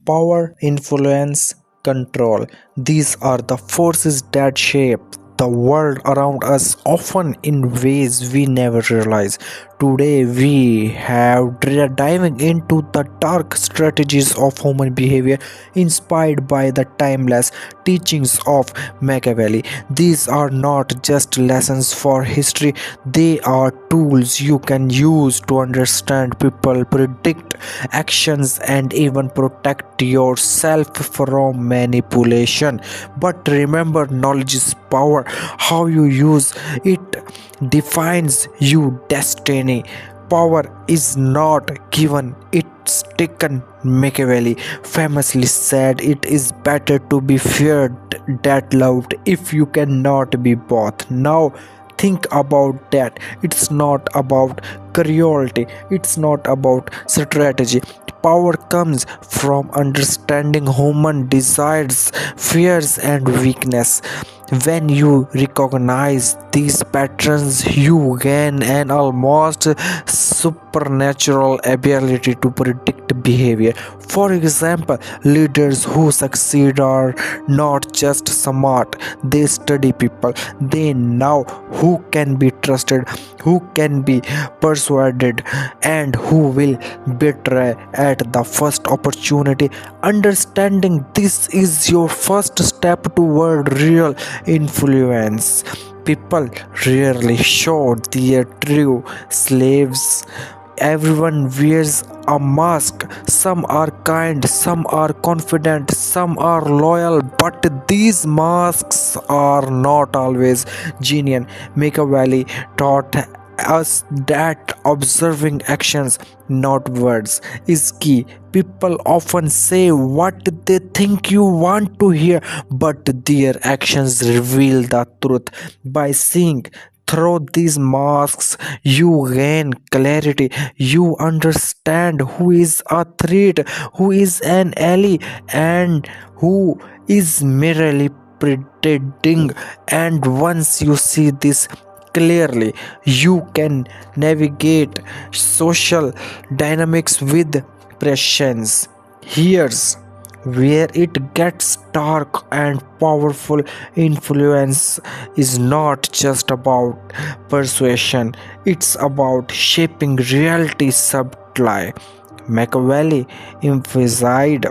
Power, influence, control. These are the forces that shape the world around us, often in ways we never realize. Today, we have diving into the dark strategies of human behavior inspired by the timeless teachings of Machiavelli. These are not just lessons for history, they are tools you can use to understand people, predict actions, and even protect yourself from manipulation. But remember, knowledge is power. How you use it defines your destiny. Power is not given, it's taken. Machiavelli famously said, "It is better to be feared than loved if you cannot be both." Now, think about that. It's not about cruelty, it's not about strategy. Power comes from understanding human desires, fears, and weakness. When you recognize these patterns, you gain an almost supernatural ability to predict behavior. For example, leaders who succeed are not just smart, they study people. They know who can be trusted, who can be persuaded, and who will betray at the first opportunity. Understanding this is your first step toward real influence. People rarely show their true slaves. Everyone wears a mask. Some are kind, some are confident, some are loyal, but these masks are not always genuine. Machiavelli taught us that observing actions, not words, is key. People often say what they think you want to hear, but their actions reveal the truth. By seeing through these masks, you gain clarity. You understand who is a threat, who is an ally, and who is merely pretending. And once you see this clearly, you can navigate social dynamics with prescience. Here's where it gets dark and powerful. Influence is not just about persuasion, it's about shaping reality subtly. Machiavelli emphasized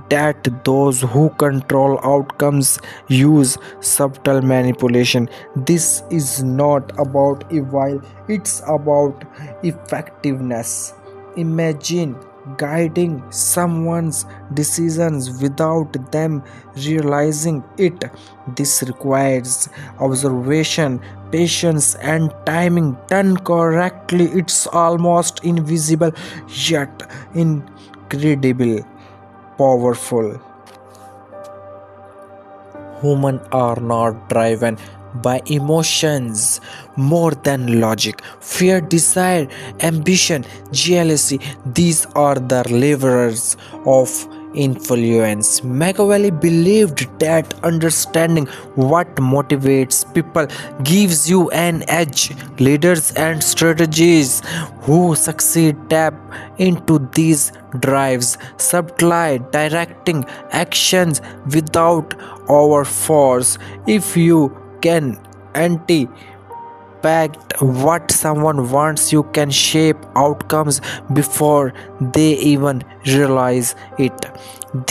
that those who control outcomes use subtle manipulation. This is not about evil, it's about effectiveness. Imagine guiding someone's decisions without them realizing it. This requires observation, patience, and timing. Done correctly, it's almost invisible yet incredible powerful. Humans are not driven by emotions more than logic. Fear, desire, ambition, jealousy, these are the levers of influence. Machiavelli believed that understanding what motivates people gives you an edge. Leaders and strategies who succeed tap into these drives, subtly directing actions without overforce. If you can anti impact what someone wants, you can shape outcomes before they even realize it.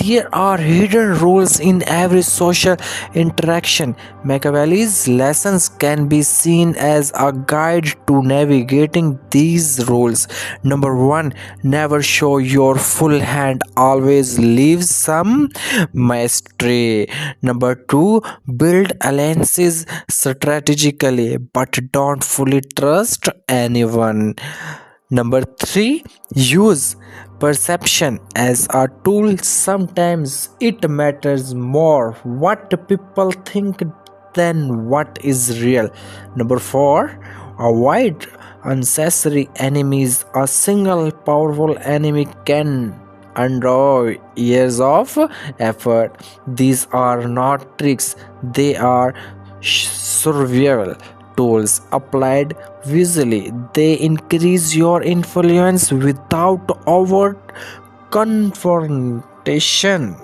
There are hidden rules in every social interaction. Machiavelli's lessons can be seen as a guide to navigating these rules. Number one, never show your full hand, always leave some mastery. Number two, build alliances strategically, but don't fully trust anyone. Number three, use perception as a tool. Sometimes it matters more what people think than what is real. Number four, avoid unnecessary enemies. A single powerful enemy can undo years of effort. These are not tricks, they are survival tools applied visually. They increase your influence without overt confrontation. expectation.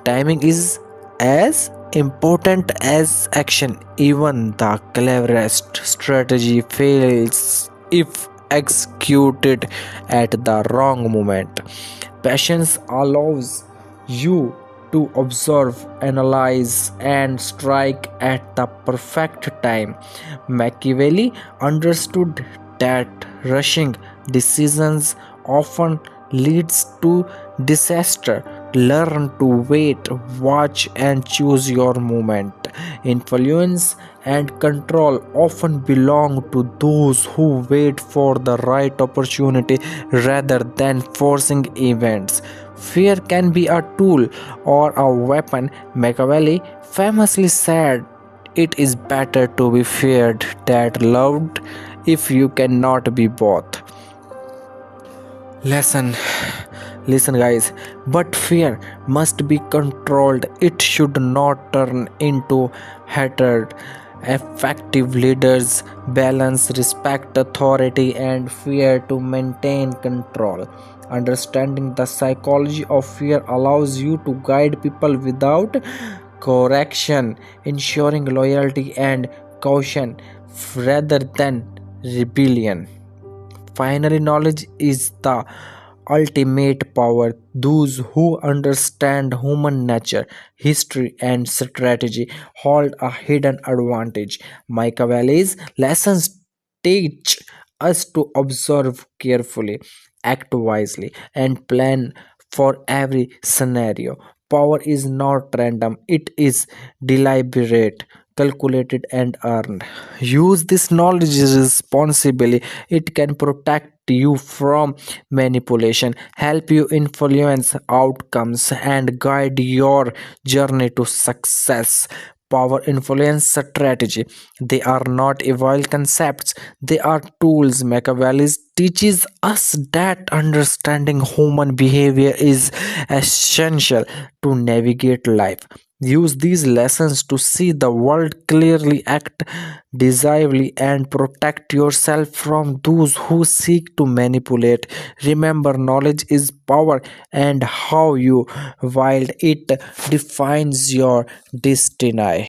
Timing is as important as action. Even the cleverest strategy fails if executed at the wrong moment. Patience allows you to observe, analyze, and strike at the perfect time. Machiavelli understood that rushing decisions often leads to disaster. Learn to wait, watch, and choose your moment. Influence and control often belong to those who wait for the right opportunity rather than forcing events. Fear can be a tool or a weapon. Machiavelli famously said, "It is better to be feared than loved if you cannot be both." Lesson. Listen, guys, but fear must be controlled. It should not turn into hatred. Effective leaders balance respect, authority, and fear to maintain control. Understanding the psychology of fear allows you to guide people without correction, ensuring loyalty and caution rather than rebellion. Finally, knowledge is the ultimate power. Those who understand human nature, history, and strategy hold a hidden advantage. Machiavelli's lessons teach us to observe carefully, act wisely, and plan for every scenario. Power is not random, it is deliberate, calculated, and earned. Use this knowledge responsibly. It can protect you from manipulation, help you influence outcomes, and guide your journey to success. Power, influence, strategy. They are not evil concepts, they are tools. Machiavelli teaches us that understanding human behavior is essential to navigate life. Use these lessons to see the world clearly, act decisively, and protect yourself from those who seek to manipulate. Remember, knowledge is power, and how you wield it defines your destiny.